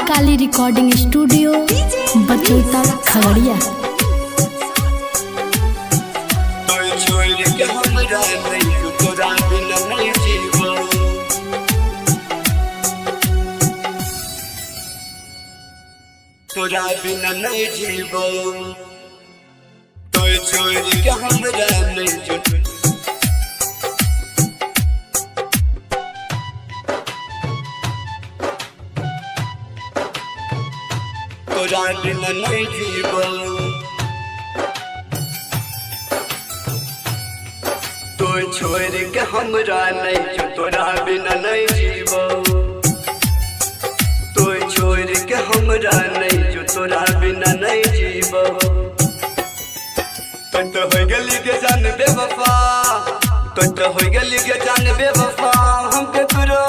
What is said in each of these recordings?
काली recording studio बचौता Khagaria. तोरा बिना नहीं जीवो तो छोड़ के हमरा नहीं जुट तोरा बिना नहीं जीवो तो छोड़ के हमरा नहीं जुट तोरा बिना नहीं जीवो तो छोड़ के हमरा नहीं जो तोरा बिना नहीं जीवो तो हो गली के जान बेवफा तो हो गली के जान बेवफा हमके करो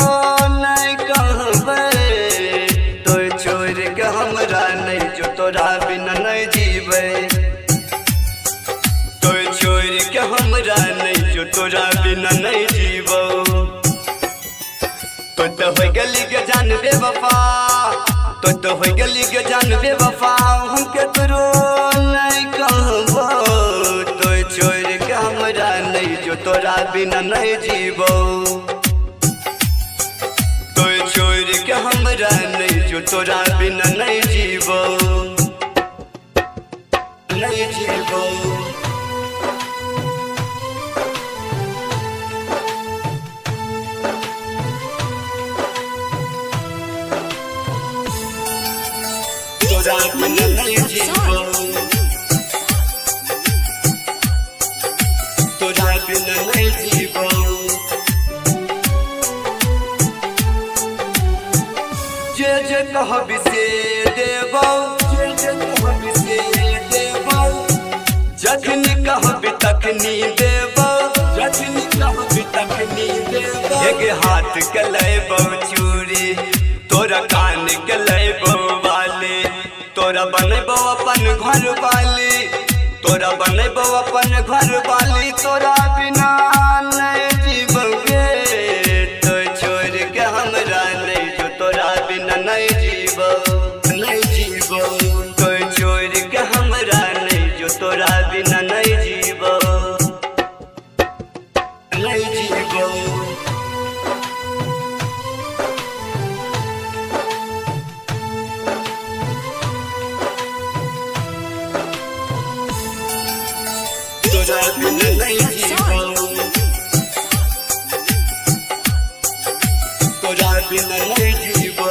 नहीं कहबे तो छोड़ के हमरा नहीं जो तोरा बिना नहीं जीवे तो छोड़ के हमरा नहीं जो तोरा बिना नहीं जीवो तो हो गली के जान बेवफा तो हो गली के जान बेवफा हमके करो नहीं कहबो तो छोड़ के हमरा नहीं जो तोरा बिना नहीं जीवो तो छोड़ के हमरा नहीं जो तोरा बिना नहीं जीवो नहीं जीवो तोरा बिना नहीं जीवो तोरा बिना नहीं जीवो जे जे कहबी से देबो जे जे कहबी से देबो जखनी कहबी तखनी देबो जखनी कहबी तखनी देबो एक हाथ के लेबो चूड़ी तोरा कान के लेबो तोरा बनेबो अपन घर वाली तोरा बनेबो अपन घर वाली तोरा बिना नहीं जीवोगे तो छोड़ के हमरा नहीं जो तोरा बिना नहीं जीवो नहीं जीवो तो छोड़ के हमरा नहीं जो तोरा बिना नहीं जीवो नहीं जीवो तोरा बिना नहीं जीवो तोरा बिना नहीं जीवो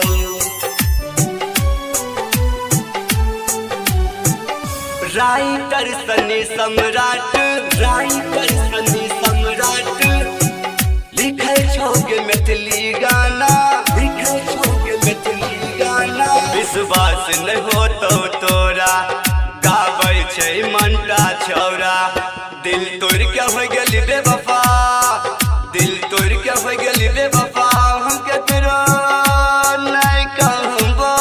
राइटर सनी सम्राट लिखे छोगे मैथिली गाना लिखे छोगे मैथिली गाना विश्वास नहीं हो तो तोरा गाबै छै मनटा छौरा दिल तोड़ के हो गेली बेवफा दिल तोड़ के हो गेली बेवफा हमके करो नहीं कहबो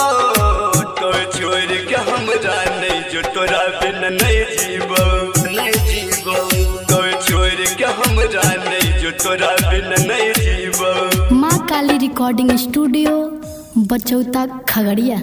तो छोड़ के हमरा नहीं जो तोरा बिना नहीं जीवो नहीं जीवो तो छोड़ के हमरा नहीं जो तोरा बिना नहीं जीवो। माँ काली रिकॉर्डिंग स्टूडियो बचौता खगड़िया।